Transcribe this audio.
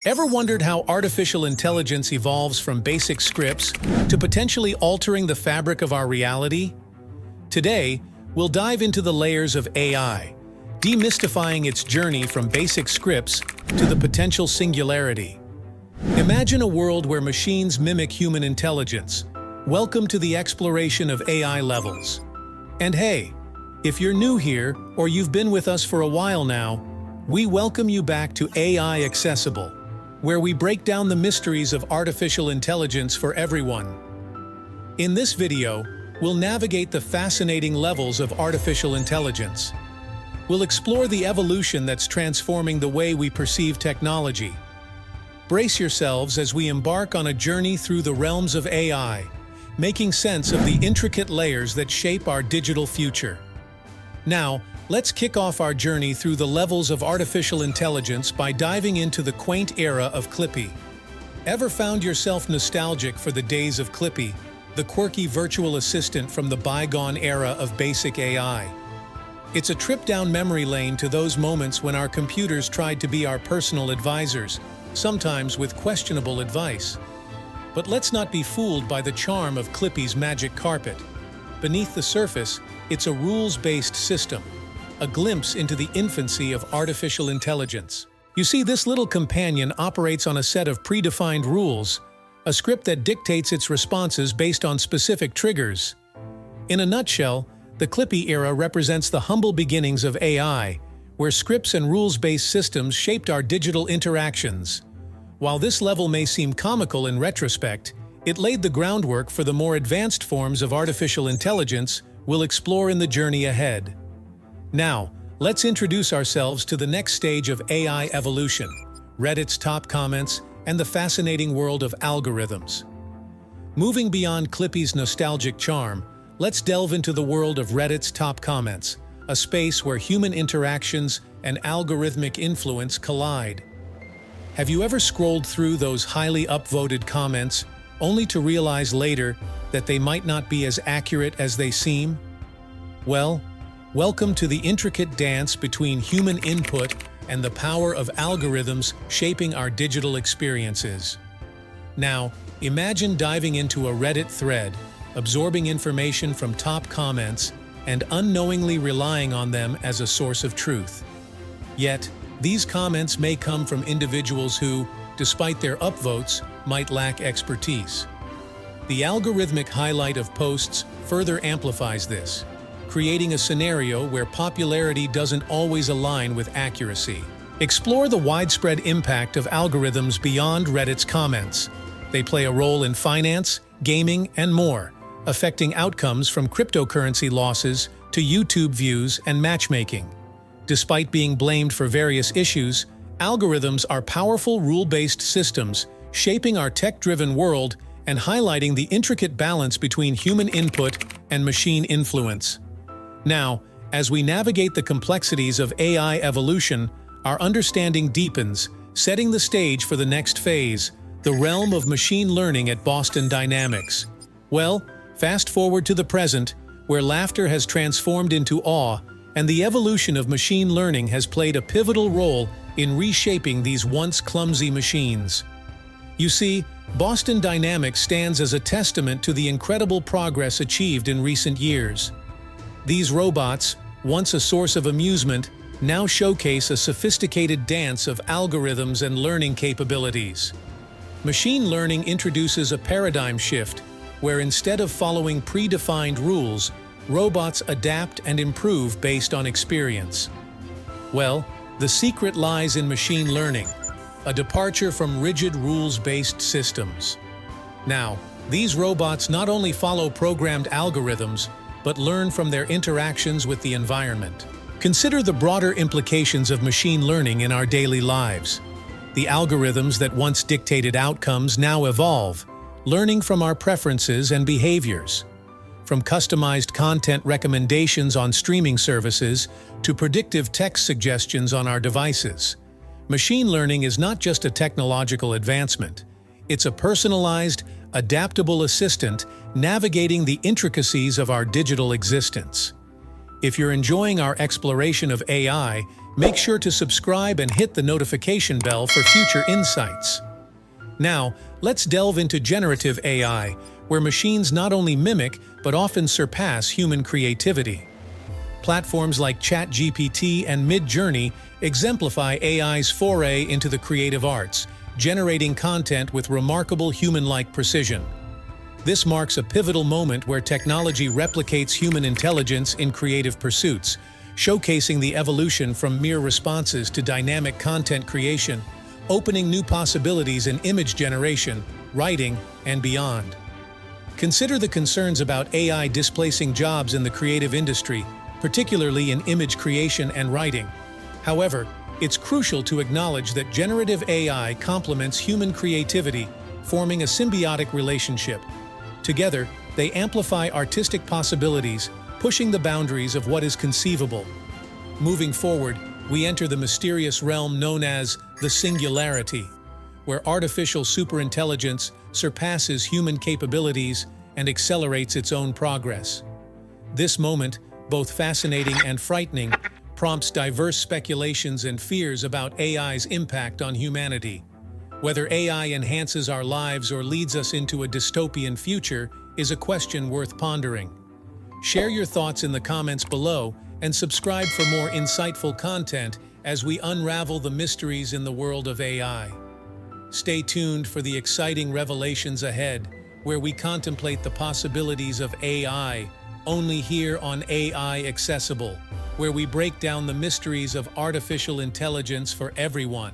Ever wondered how artificial intelligence evolves from basic scripts to potentially altering the fabric of our reality? Today, we'll dive into the layers of AI, demystifying its journey from basic scripts to the potential singularity. Imagine a world where machines mimic human intelligence. Welcome to the exploration of AI levels. And hey, if you're new here or you've been with us for a while now, we welcome you back to AI Accessible, where we break down the mysteries of artificial intelligence for everyone. In this video, we'll navigate the fascinating levels of artificial intelligence. We'll explore the evolution that's transforming the way we perceive technology. Brace yourselves as we embark on a journey through the realms of AI, making sense of the intricate layers that shape our digital future. Now, let's kick off our journey through the levels of artificial intelligence by diving into the quaint era of Clippy. Ever found yourself nostalgic for the days of Clippy, the quirky virtual assistant from the bygone era of basic AI? It's a trip down memory lane to those moments when our computers tried to be our personal advisors, sometimes with questionable advice. But let's not be fooled by the charm of Clippy's magic carpet. Beneath the surface, it's a rules-based system, a glimpse into the infancy of artificial intelligence. You see, this little companion operates on a set of predefined rules, a script that dictates its responses based on specific triggers. In a nutshell, the Clippy era represents the humble beginnings of AI, where scripts and rules-based systems shaped our digital interactions. While this level may seem comical in retrospect, it laid the groundwork for the more advanced forms of artificial intelligence we'll explore in the journey ahead. Now, let's introduce ourselves to the next stage of AI evolution, Reddit's top comments, and the fascinating world of algorithms. Moving beyond Clippy's nostalgic charm, let's delve into the world of Reddit's top comments, a space where human interactions and algorithmic influence collide. Have you ever scrolled through those highly upvoted comments only to realize later that they might not be as accurate as they seem? Well, welcome to the intricate dance between human input and the power of algorithms shaping our digital experiences. Now, imagine diving into a Reddit thread, absorbing information from top comments, and unknowingly relying on them as a source of truth. Yet, these comments may come from individuals who, despite their upvotes, might lack expertise. The algorithmic highlight of posts further amplifies this, creating a scenario where popularity doesn't always align with accuracy. Explore the widespread impact of algorithms beyond Reddit's comments. They play a role in finance, gaming, and more, affecting outcomes from cryptocurrency losses to YouTube views and matchmaking. Despite being blamed for various issues, algorithms are powerful rule-based systems shaping our tech-driven world and highlighting the intricate balance between human input and machine influence. Now, as we navigate the complexities of AI evolution, our understanding deepens, setting the stage for the next phase, the realm of machine learning at Boston Dynamics. Well, fast forward to the present, where laughter has transformed into awe, and the evolution of machine learning has played a pivotal role in reshaping these once clumsy machines. You see, Boston Dynamics stands as a testament to the incredible progress achieved in recent years. These robots, once a source of amusement, now showcase a sophisticated dance of algorithms and learning capabilities. Machine learning introduces a paradigm shift, where instead of following predefined rules, robots adapt and improve based on experience. Well, the secret lies in machine learning, a departure from rigid rules-based systems. Now, these robots not only follow programmed algorithms, but learn from their interactions with the environment. Consider the broader implications of machine learning in our daily lives. The algorithms that once dictated outcomes now evolve, learning from our preferences and behaviors. From customized content recommendations on streaming services to predictive text suggestions on our devices. Machine learning is not just a technological advancement. It's a personalized, adaptable assistant navigating the intricacies of our digital existence. If you're enjoying our exploration of AI, make sure to subscribe and hit the notification bell for future insights. Now, let's delve into generative AI, where machines not only mimic but often surpass human creativity. Platforms like ChatGPT and Midjourney exemplify AI's foray into the creative arts, generating content with remarkable human-like precision. This marks a pivotal moment where technology replicates human intelligence in creative pursuits, showcasing the evolution from mere responses to dynamic content creation, opening new possibilities in image generation, writing, and beyond. Consider the concerns about AI displacing jobs in the creative industry, particularly in image creation and writing. However, it's crucial to acknowledge that generative AI complements human creativity, forming a symbiotic relationship. Together, they amplify artistic possibilities, pushing the boundaries of what is conceivable. Moving forward, we enter the mysterious realm known as the Singularity, where artificial superintelligence surpasses human capabilities and accelerates its own progress. This moment, both fascinating and frightening, prompts diverse speculations and fears about AI's impact on humanity. Whether AI enhances our lives or leads us into a dystopian future is a question worth pondering. Share your thoughts in the comments below and subscribe for more insightful content as we unravel the mysteries in the world of AI. Stay tuned for the exciting revelations ahead, where we contemplate the possibilities of AI, only here on AI Accessible, where we break down the mysteries of artificial intelligence for everyone.